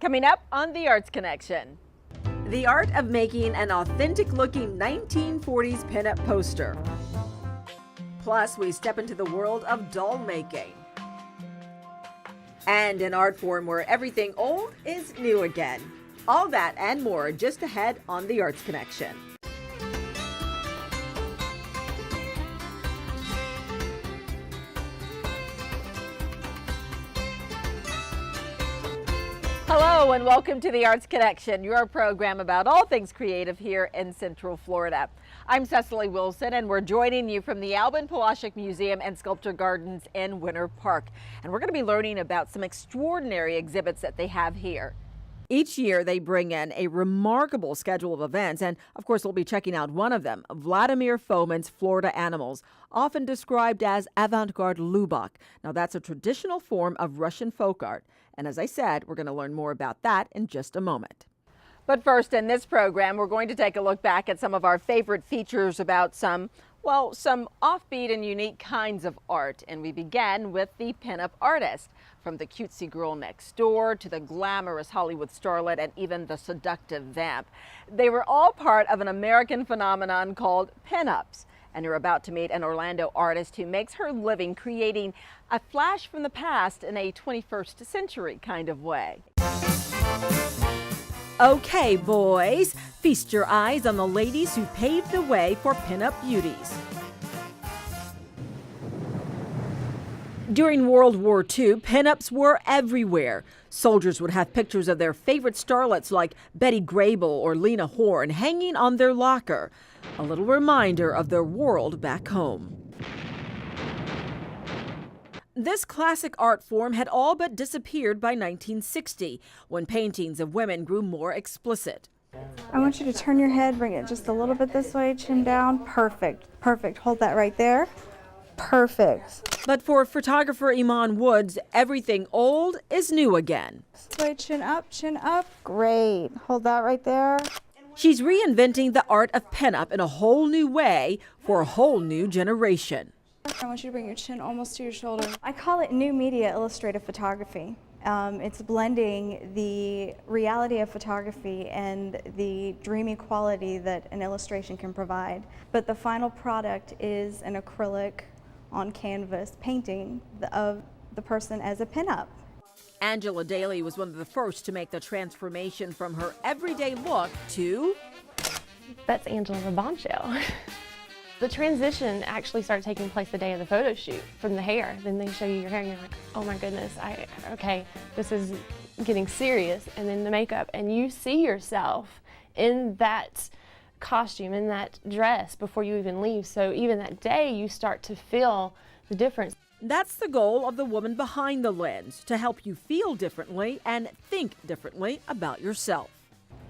Coming up on The Arts Connection. The art of making an authentic-looking 1940s pinup poster. Plus, we step into the world of doll making. And an art form where everything old is new again. All that and more just ahead on The Arts Connection. Hello and welcome to The Arts Connection, your program about all things creative here in Central Florida. I'm Cecily Wilson and we're joining you from the Albin Polasek Museum and Sculpture Gardens in Winter Park. And we're going to be learning about some extraordinary exhibits that they have here. Each year they bring in a remarkable schedule of events, and of course we'll be checking out one of them, Vladimir Fomin's Florida Animals, often described as avant-garde Lubak. Now that's a traditional form of Russian folk art, and as I said, we're going to learn more about that in just a moment. But first in this program, we're going to take a look back at some of our favorite features about some offbeat and unique kinds of art, and we begin with the pinup artist. From the cutesy girl next door to the glamorous Hollywood starlet and even the seductive vamp. They were all part of an American phenomenon called pinups. And you're about to meet an Orlando artist who makes her living creating a flash from the past in a 21st century kind of way. Okay, boys, feast your eyes on the ladies who paved the way for pinup beauties. During World War II, pinups were everywhere. Soldiers would have pictures of their favorite starlets like Betty Grable or Lena Horne hanging on their locker. A little reminder of their world back home. This classic art form had all but disappeared by 1960, when paintings of women grew more explicit. I want you to turn your head, bring it just a little bit this way, chin down. Perfect, perfect. Hold that right there. Perfect. But for photographer Iman Woods, everything old is new again. This way, chin up, chin up. Great. Hold that right there. She's reinventing the art of pinup in a whole new way for a whole new generation. I want you to bring your chin almost to your shoulder. I call it new media illustrative photography. It's blending the reality of photography and the dreamy quality that an illustration can provide. But the final product is an acrylic on canvas painting of the person as a pinup. Angela Daly was one of the first to make the transformation from her everyday look to... That's Angela the bombshell. The transition actually started taking place the day of the photo shoot from the hair. Then they show you your hair and you're like, oh my goodness, okay, this is getting serious. And then the makeup, and you see yourself in that costume, in that dress before you even leave. So even that day you start to feel the difference. That's the goal of the woman behind the lens, to help you feel differently and think differently about yourself.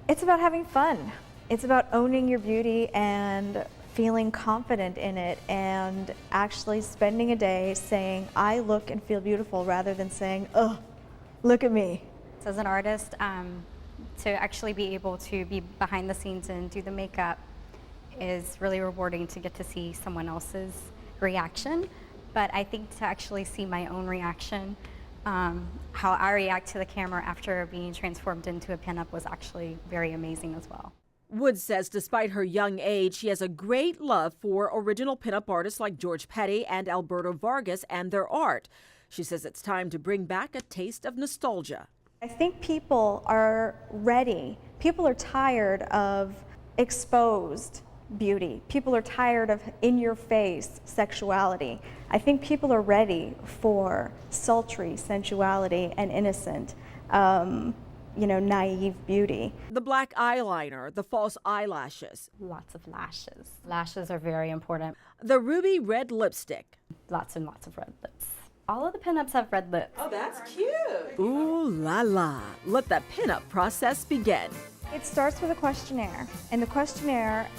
It's about having fun. It's about owning your beauty and feeling confident in it and actually spending a day saying, I look and feel beautiful, rather than saying, oh, look at me. As an artist, to actually be able to be behind the scenes and do the makeup is really rewarding, to get to see someone else's reaction. But I think to actually see my own reaction, how I react to the camera after being transformed into a pinup, was actually very amazing as well. Woods says despite her young age, she has a great love for original pinup artists like George Petty and Alberto Vargas and their art. She says it's time to bring back a taste of nostalgia. I think people are ready. People are tired of exposed beauty. People are tired of in-your-face sexuality. I think people are ready for sultry sensuality and innocent, naive beauty. The black eyeliner, the false eyelashes. Lots of lashes. Lashes are very important. The ruby red lipstick. Lots and lots of red lips. All of the pinups have red lips. Oh, that's cute. Ooh la la. Let the pinup process begin. It starts with a questionnaire, and the questionnaire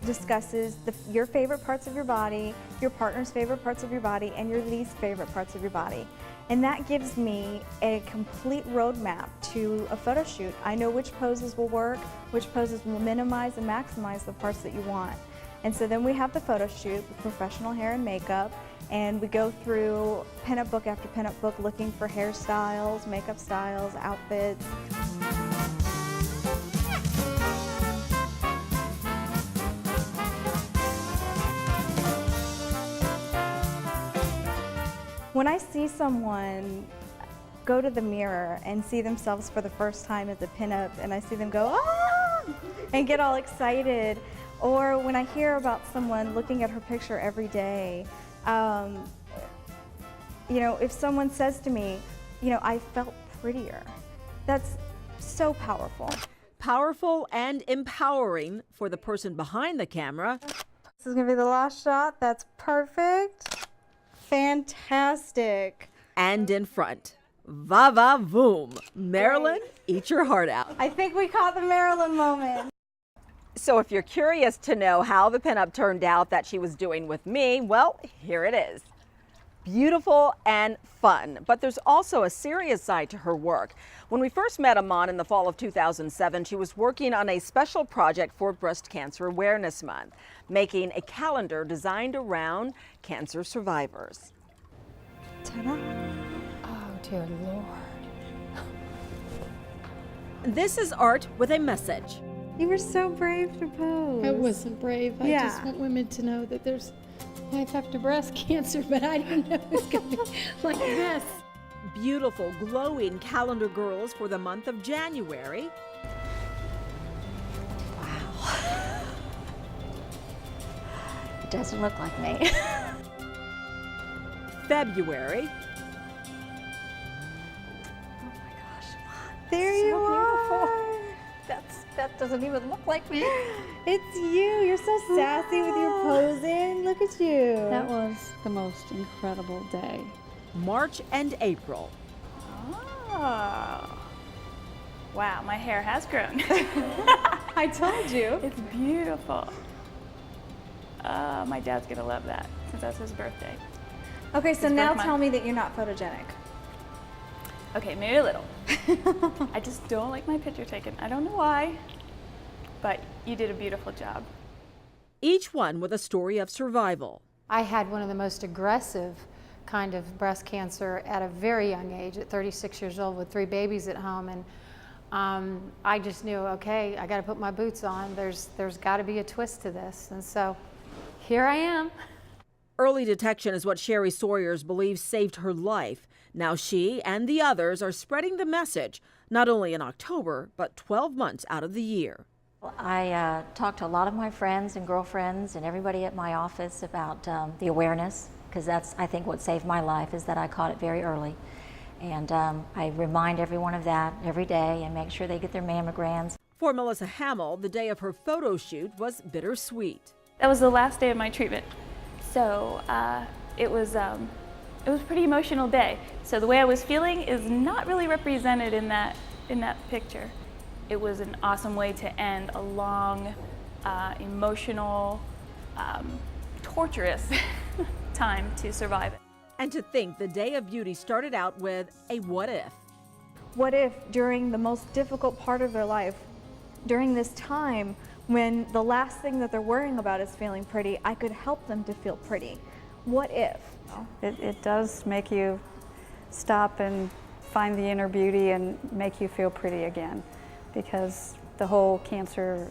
discusses your favorite parts of your body, your partner's favorite parts of your body, and your least favorite parts of your body. And that gives me a complete roadmap to a photo shoot. I know which poses will work, which poses will minimize and maximize the parts that you want. And so then we have the photo shoot with professional hair and makeup, and we go through pinup book after pinup book looking for hairstyles, makeup styles, outfits. When I see someone go to the mirror and see themselves for the first time as a pinup, and I see them go, ah, and get all excited, or when I hear about someone looking at her picture every day, you know, if someone says to me, you know, I felt prettier, that's so powerful. Powerful and empowering for the person behind the camera. This is gonna be the last shot. That's perfect. Fantastic. And in front. Va va voom. Marilyn, eat your heart out. I think we caught the Marilyn moment. So if you're curious to know how the pinup turned out that she was doing with me, well, here it is. Beautiful and fun, but there's also a serious side to her work. When we first met Amon in the fall of 2007, she was working on a special project for Breast Cancer Awareness Month, making a calendar designed around cancer survivors. Ta-da. Oh, dear Lord. This is art with a message. You were so brave to pose. I wasn't brave. I Yeah. just want women to know that there's life after breast cancer, but I didn't know it was going to be like this. Beautiful, glowing calendar girls for the month of January. It doesn't look like me. February. There you are. That doesn't even look like me. It's you. You're so sassy with your posing. Look at you. That was the most incredible day. March and April. Oh. Wow, my hair has grown. I told you. It's beautiful. My dad's gonna love that since that's his birthday. Okay, so His now birth tell month. me that you're not photogenic. Okay, maybe a little. I just don't like my picture taken. I don't know why, but you did a beautiful job. Each one with a story of survival. I had one of the most aggressive kind of breast cancer at a very young age, at 36 years old with 3 babies at home, and I just knew, okay, I got to put my boots on. There's got to be a twist to this, and so here I am. Early detection is what Sherry Sawyers believes saved her life. Now she and the others are spreading the message, not only in October, but 12 months out of the year. I talked to a lot of my friends and girlfriends and everybody at my office about the awareness, because that's, I think, what saved my life, is that I caught it very early. And I remind everyone of that every day and make sure they get their mammograms. For Melissa Hamill, the day of her photo shoot was bittersweet. That was the last day of my treatment, so it was a pretty emotional day. So the way I was feeling is not really represented in that picture. It was an awesome way to end a long, emotional, torturous time to survive it. And to think the Day of Beauty started out with a what if. What if during the most difficult part of their life, during this time when the last thing that they're worrying about is feeling pretty, I could help them to feel pretty? What if? It does make you stop and find the inner beauty and make you feel pretty again, because the whole cancer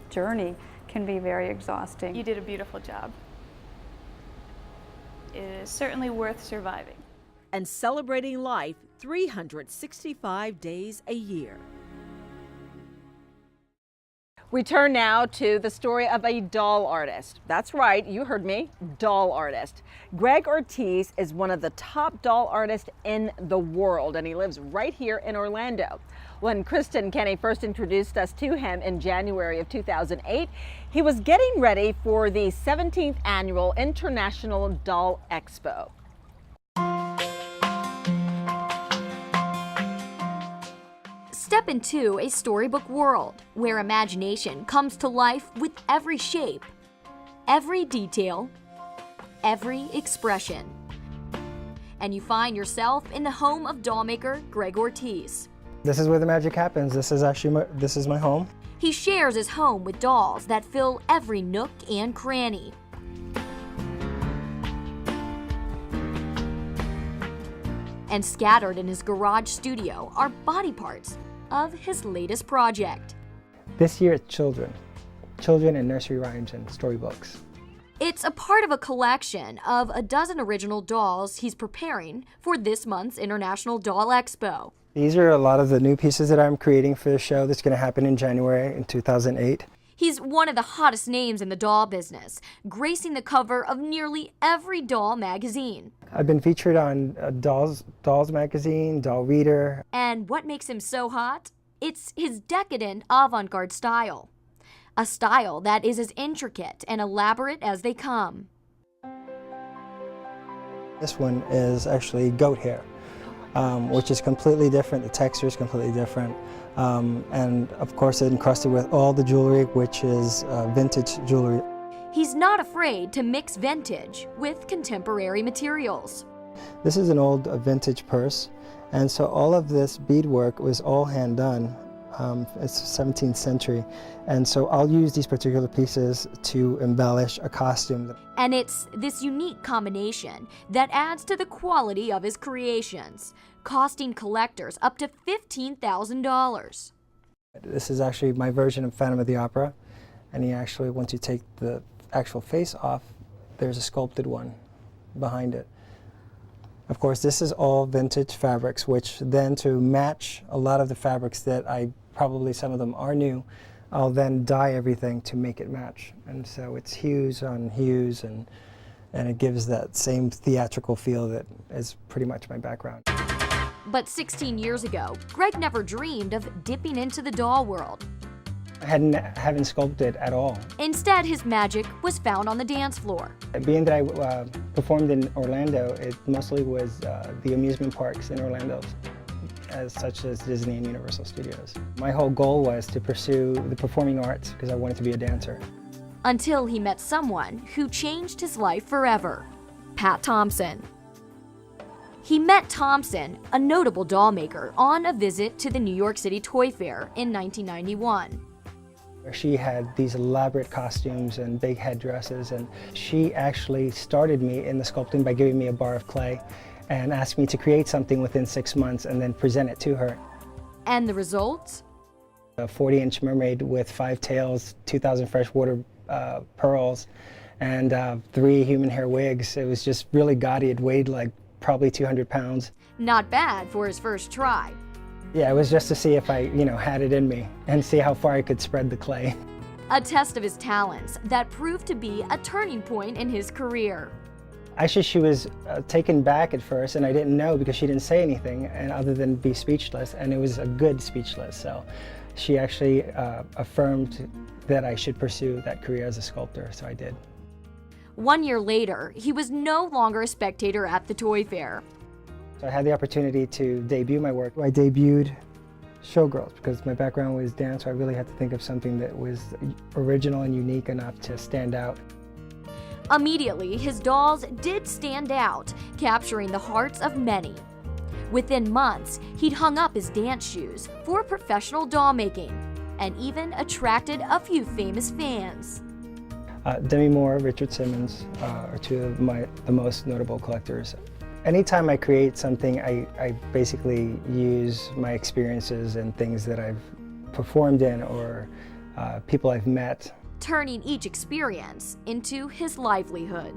journey can be very exhausting. You did a beautiful job. It is certainly worth surviving. And celebrating life 365 days a year. We turn now to the story of a doll artist. That's right, you heard me, doll artist. Greg Ortiz is one of the top doll artists in the world, and he lives right here in Orlando. When Kristen Kenny first introduced us to him in January of 2008, he was getting ready for the 17th annual International Doll Expo. Step into a storybook world where imagination comes to life with every shape, every detail, every expression. And you find yourself in the home of dollmaker Greg Ortiz. This is where the magic happens. This is actually my home. He shares his home with dolls that fill every nook and cranny. and scattered in his garage studio are body parts of his latest project. This year it's children and nursery rhymes and storybooks. It's a part of a collection of a dozen original dolls he's preparing for this month's International Doll Expo. These are a lot of the new pieces that I'm creating for the show that's going to happen in January in 2008. He's one of the hottest names in the doll business, gracing the cover of nearly every doll magazine. I've been featured on Dolls Magazine, Doll Reader. And what makes him so hot? It's his decadent avant-garde style. A style that is as intricate and elaborate as they come. This one is actually goat hair, which is completely different. The texture is completely different. And of course it's encrusted with all the jewelry, which is vintage jewelry. He's not afraid to mix vintage with contemporary materials. This is an old vintage purse, and so all of this beadwork was all hand done. It's 17th century, and so I'll use these particular pieces to embellish a costume. And it's this unique combination that adds to the quality of his creations, costing collectors up to $15,000. This is actually my version of Phantom of the Opera, and he actually, once you take the actual face off, there's a sculpted one behind it. Of course, this is all vintage fabrics, which then to match a lot of the fabrics that probably some of them are new, I'll then dye everything to make it match. And so it's hues on hues, and it gives that same theatrical feel that is pretty much my background. But 16 years ago, Greg never dreamed of dipping into the doll world. I haven't sculpted at all. Instead, his magic was found on the dance floor. Being that I performed in Orlando, it mostly was the amusement parks in Orlando, such as Disney and Universal Studios. My whole goal was to pursue the performing arts because I wanted to be a dancer. Until he met someone who changed his life forever, Pat Thompson. He met Thompson, a notable doll maker, on a visit to the New York City Toy Fair in 1991. She had these elaborate costumes and big headdresses, and she actually started me in the sculpting by giving me a bar of clay and asked me to create something within 6 months and then present it to her. And the results? A 40-inch mermaid with 5 tails, 2,000 freshwater pearls, and 3 human hair wigs. It was just really gaudy. It weighed like probably 200 pounds. Not bad for his first try. Yeah, it was just to see if I, had it in me and see how far I could spread the clay. A test of his talents that proved to be a turning point in his career. Actually, she was taken back at first, and I didn't know because she didn't say anything other than be speechless, and it was a good speechless. So she actually affirmed that I should pursue that career as a sculptor, so I did. 1 year later, he was no longer a spectator at the toy fair. So I had the opportunity to debut my work. I debuted Showgirls because my background was dance, so I really had to think of something that was original and unique enough to stand out. Immediately, his dolls did stand out, capturing the hearts of many. Within months, he'd hung up his dance shoes for professional doll making and even attracted a few famous fans. Demi Moore, Richard Simmons are two of the most notable collectors. Anytime I create something, I basically use my experiences and things that I've performed in or people I've met. Turning each experience into his livelihood.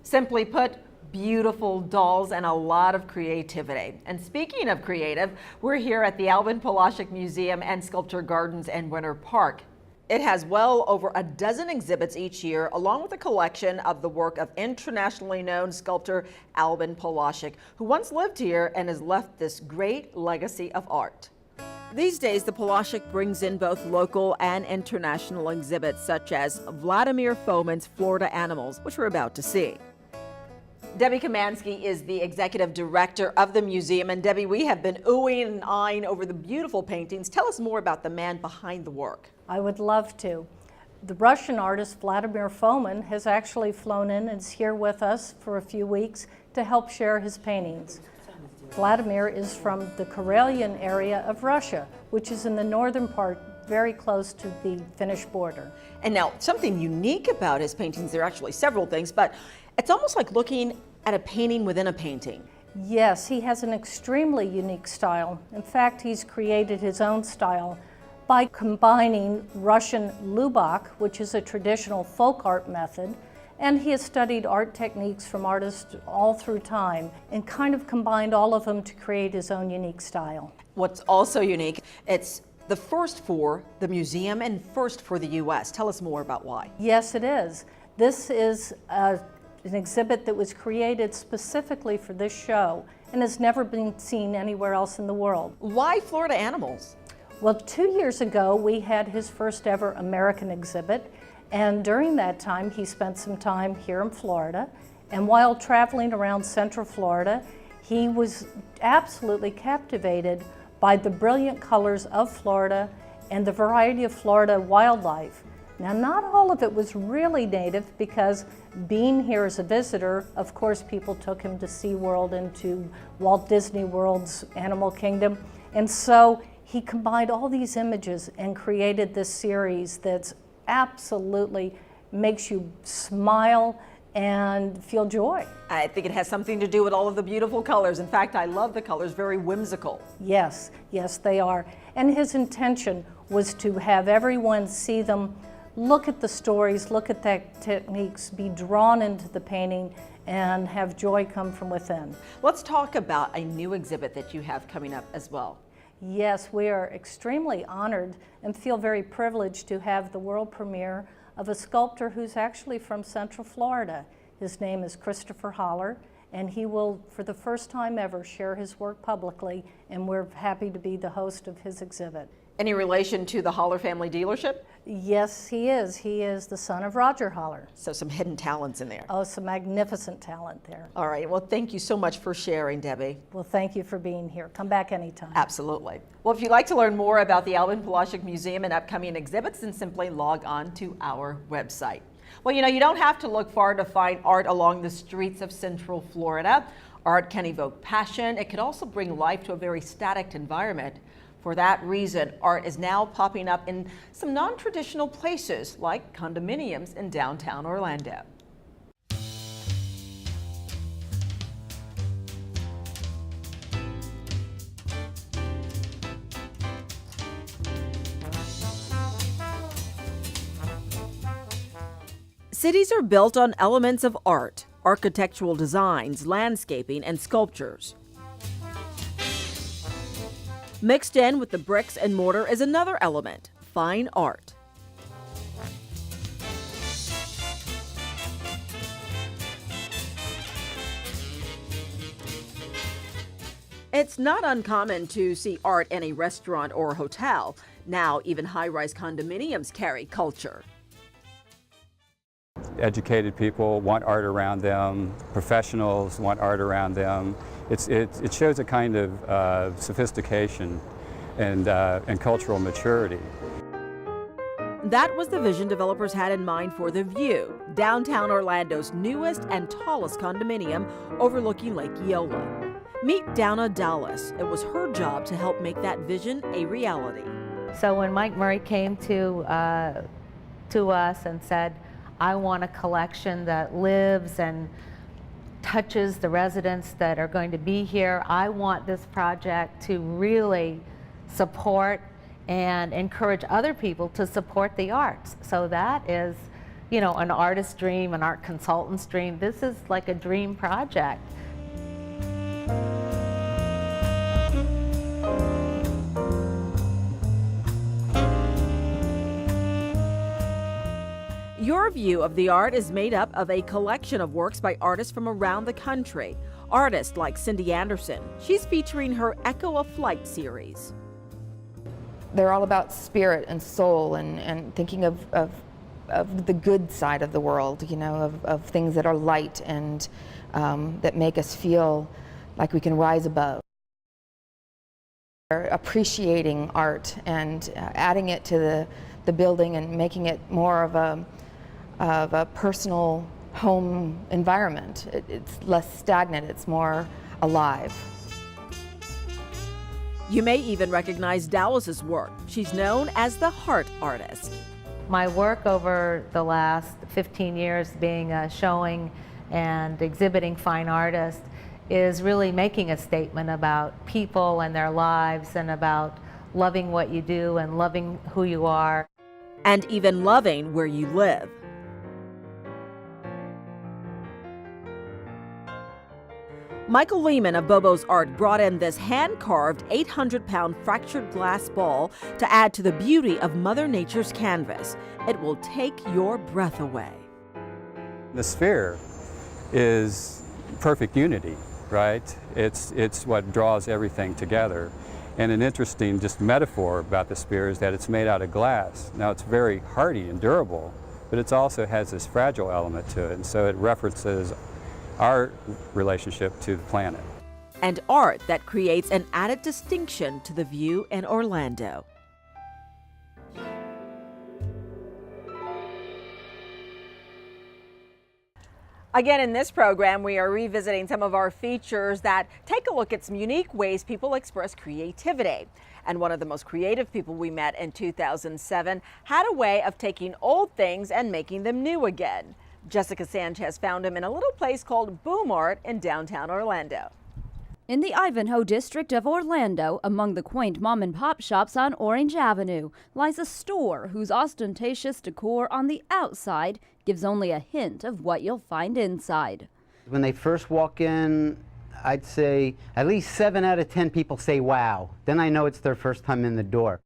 Simply put, beautiful dolls and a lot of creativity. And speaking of creative, we're here at the Albin Polasek Museum and Sculpture Gardens in Winter Park. It has well over a dozen exhibits each year, along with a collection of the work of internationally known sculptor Albin Polasek, who once lived here and has left this great legacy of art. These days, the Polasek brings in both local and international exhibits, such as Vladimir Fomin's Florida Animals, which we're about to see. Debbie Kamansky is the executive director of the museum. And Debbie, we have been oohing and eyeing over the beautiful paintings. Tell us more about the man behind the work. I would love to. The Russian artist Vladimir Fomin has actually flown in and is here with us for a few weeks to help share his paintings. Vladimir is from the Karelian area of Russia, which is in the northern part, very close to the Finnish border. And now, something unique about his paintings, there are actually several things, but It's almost like looking at a painting within a painting. Yes, he has an extremely unique style. In fact, he's created his own style by combining Russian lubak, which is a traditional folk art method, and he has studied art techniques from artists all through time and kind of combined all of them to create his own unique style. What's also unique, it's the first for the museum and first for the U.S. Tell us more about why. Yes, it is. This is an exhibit that was created specifically for this show and has never been seen anywhere else in the world. Why Florida animals? Well, 2 years ago, we had his first ever American exhibit, and during that time, he spent some time here in Florida, and while traveling around Central Florida, he was absolutely captivated by the brilliant colors of Florida and the variety of Florida wildlife. Now, not all of it was really native because being here as a visitor, of course, people took him to SeaWorld and to Walt Disney World's Animal Kingdom, and so he combined all these images and created this series that's absolutely makes you smile and feel joy. I think it has something to do with all of the beautiful colors. In fact, I love the colors, very whimsical. Yes, yes, they are. And his intention was to have everyone see them, look at the stories, look at the techniques, be drawn into the painting, and have joy come from within. Let's talk about a new exhibit that you have coming up as well. Yes, we are extremely honored and feel very privileged to have the world premiere of a sculptor who's actually from Central Florida. His name is Christopher Holler, and he will, for the first time ever, share his work publicly, and we're happy to be the host of his exhibit. Any relation to the Holler family dealership? Yes, he is. He is the son of Roger Holler. So some hidden talents in there. Oh, some magnificent talent there. All right, well, thank you so much for sharing, Debbie. Well, thank you for being here. Come back anytime. Absolutely. Well, if you'd like to learn more about the Albin Polasek Museum and upcoming exhibits, then simply log on to our website. Well, you know, you don't have to look far to find art along the streets of Central Florida. Art can evoke passion. It could also bring life to a very static environment. For that reason, art is now popping up in some non-traditional places like condominiums in downtown Orlando. Cities are built on elements of art, architectural designs, landscaping, and sculptures. Mixed in with the bricks and mortar is another element, fine art. It's not uncommon to see art in a restaurant or hotel. Now, even high-rise condominiums carry culture. Educated people want art around them, professionals want art around them. It shows a kind of sophistication and cultural maturity. That was the vision developers had in mind for The View, downtown Orlando's newest and tallest condominium overlooking Lake Eola. Meet Downa Dallas. It was her job to help make that vision a reality. So when Mike Murray came to us and said, I want a collection that lives and touches the residents that are going to be here. I want this project to really support and encourage other people to support the arts. So that is, you know, an artist's dream, an art consultant's dream. This is like a dream project. Your view of the art is made up of a collection of works by artists from around the country. Artists like Cindy Anderson. She's featuring her Echo of Flight series. They're all about spirit and soul and thinking of the good side of the world, you know, of things that are light and that make us feel like we can rise above. Appreciating art and adding it to the building and making it more of a personal home environment. It's less stagnant, it's more alive. You may even recognize Dallas's work. She's known as the heart artist. My work over the last 15 years being showing and exhibiting fine artists is really making a statement about people and their lives and about loving what you do and loving who you are. And even loving where you live. Michael Lehman of Bobo's Art brought in this hand-carved 800-pound fractured glass ball to add to the beauty of Mother Nature's canvas. It will take your breath away. The sphere is perfect unity, right? It's what draws everything together. And an interesting just metaphor about the sphere is that it's made out of glass. Now it's very hardy and durable, but it also has this fragile element to it, and so it references our relationship to the planet. And art that creates an added distinction to the view in Orlando. Again, in this program, we are revisiting some of our features that take a look at some unique ways people express creativity. And one of the most creative people we met in 2007 had a way of taking old things and making them new again. Jessica Sanchez found him in a little place called Boom Art in downtown Orlando. In the Ivanhoe district of Orlando, among the quaint mom-and-pop shops on Orange Avenue, lies a store whose ostentatious decor on the outside gives only a hint of what you'll find inside. When they first walk in, I'd say at least 7 out of 10 people say wow. Then I know it's their first time in the door.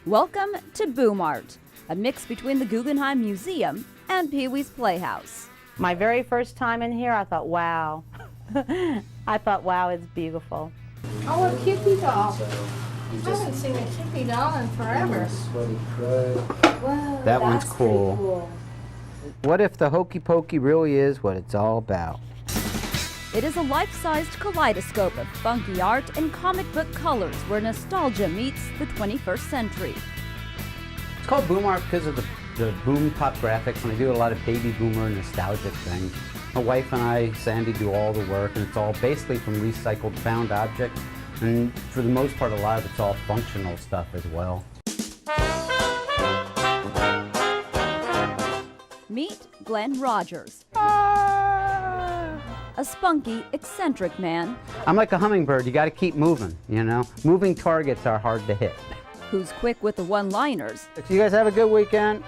Welcome to Boom Art, a mix between the Guggenheim Museum and Pee-wee's Playhouse. My very first time in here, I thought, wow. I thought, wow, it's beautiful. Oh, a Cupid doll. I haven't seen a Cupid doll in forever. Whoa, That one's that's cool. pretty cool. What if the hokey pokey really is what it's all about? It is a life-sized kaleidoscope of funky art and comic book colors where nostalgia meets the 21st century. It's called Boom Art because of the boom pop graphics, and I do a lot of baby boomer nostalgic things. My wife and I, Sandy, do all the work, and it's all basically from recycled found objects. And for the most part, a lot of it's all functional stuff as well. Meet Glenn Rogers. A spunky, eccentric man I'm like a hummingbird, you gotta keep moving, you know? Moving targets are hard to hit. who's quick with the one-liners You guys have a good weekend.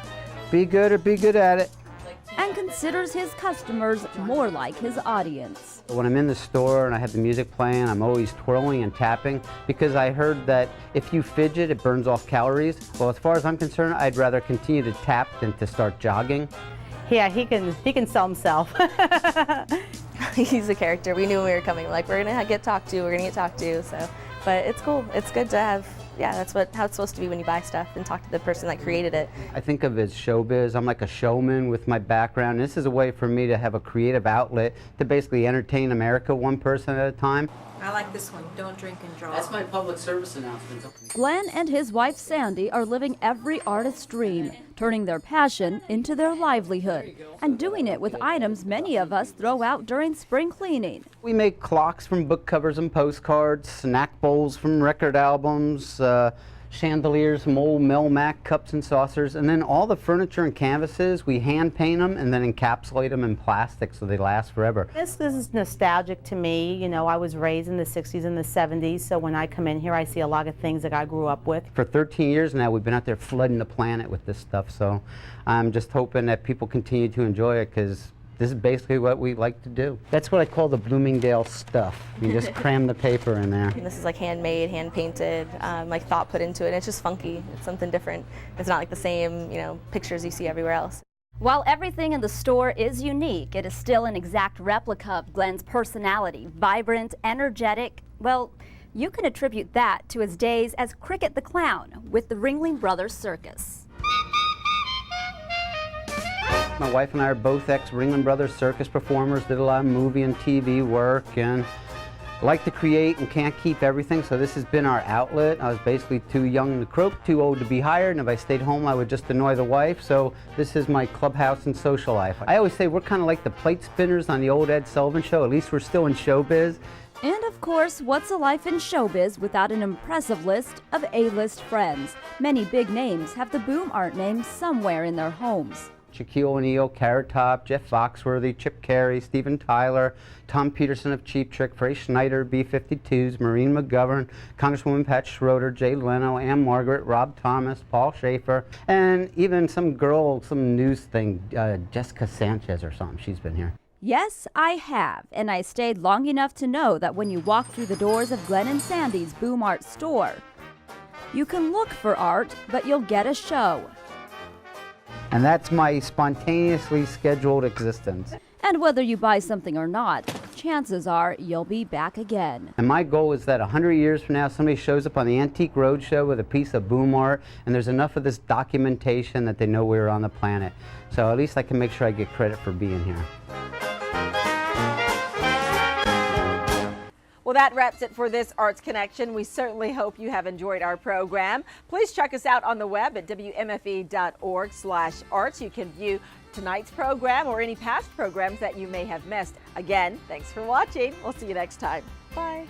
Be good or be good at it. and considers his customers more like his audience. When I'm in the store and I have the music playing, I'm always twirling and tapping because I heard that if you fidget, it burns off calories. Well, as far as I'm concerned, I'd rather continue to tap than to start jogging. Yeah, he can sell himself. He's a character. We knew when we were coming, like, we're gonna get talked to, so. But it's cool. It's good to have, yeah, that's how it's supposed to be when you buy stuff and talk to the person that created it. I think of it as showbiz. I'm like a showman with my background. This is a way for me to have a creative outlet to basically entertain America one person at a time. I like this one, don't drink and draw. That's my public service announcement. Glenn and his wife Sandy are living every artist's dream, turning their passion into their livelihood, and doing it with items many of us throw out during spring cleaning. We make clocks from book covers and postcards, snack bowls from record albums, chandeliers from old Melmac cups and saucers, and then all the furniture and canvases, we hand paint them and then encapsulate them in plastic so they last forever. This is nostalgic to me. You know, I was raised in the 60s and the 70s, so when I come in here, I see a lot of things that I grew up with. For 13 years now, we've been out there flooding the planet with this stuff, so I'm just hoping that people continue to enjoy it because this is basically what we like to do. That's what I call the Bloomingdale stuff. You just cram the paper in there. And this is like handmade, hand painted, like thought put into it. And it's just funky. It's something different. It's not like the same, you know, pictures you see everywhere else. While everything in the store is unique, it is still an exact replica of Glenn's personality, vibrant, energetic. Well, you can attribute that to his days as Cricket the Clown with the Ringling Brothers Circus. My wife and I are both ex-Ringling Brothers circus performers, did a lot of movie and TV work, and like to create and can't keep everything, so this has been our outlet. I was basically too young to croak, too old to be hired, and if I stayed home, I would just annoy the wife, so this is my clubhouse and social life. I always say we're kind of like the plate spinners on the old Ed Sullivan Show. At least we're still in showbiz. And of course, what's a life in showbiz without an impressive list of A-list friends? Many big names have the Boom Art name somewhere in their homes. Shaquille O'Neal, Carrot Top, Jeff Foxworthy, Chip Carey, Steven Tyler, Tom Peterson of Cheap Trick, Frey Schneider, B-52s, Maureen McGovern, Congresswoman Pat Schroeder, Jay Leno, Ann Margaret, Rob Thomas, Paul Schaefer, and even some girl, some news thing, Jessica Sanchez or something. She's been here. Yes, I have, and I stayed long enough to know that when you walk through the doors of Glenn and Sandy's Boom Art store, you can look for art, but you'll get a show. And that's my spontaneously scheduled existence. And whether you buy something or not, chances are you'll be back again. And my goal is that 100 years from now, somebody shows up on the Antique Roadshow with a piece of boom art, and there's enough of this documentation that they know we're on the planet. So at least I can make sure I get credit for being here. Well, that wraps it for this Arts Connection. We certainly hope you have enjoyed our program. Please check us out on the web at wmfe.org/arts. You can view tonight's program or any past programs that you may have missed. Again, thanks for watching. We'll see you next time. Bye.